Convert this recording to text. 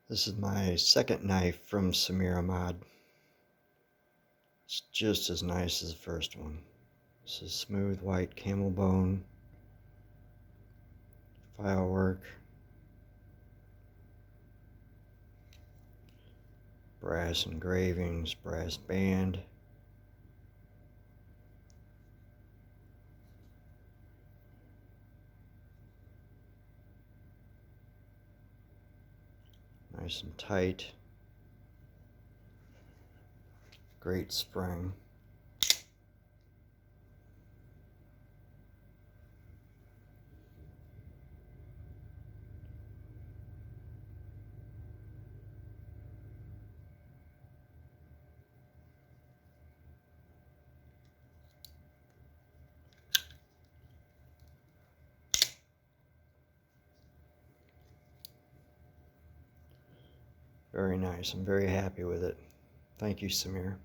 This is my second knife from Samir Ahmad. It's just as nice as the first one. This is smooth white camel bone, file work, brass engravings, brass band. Nice and tight. Great spring. Very nice. I'm very happy with it. Thank you, Samir.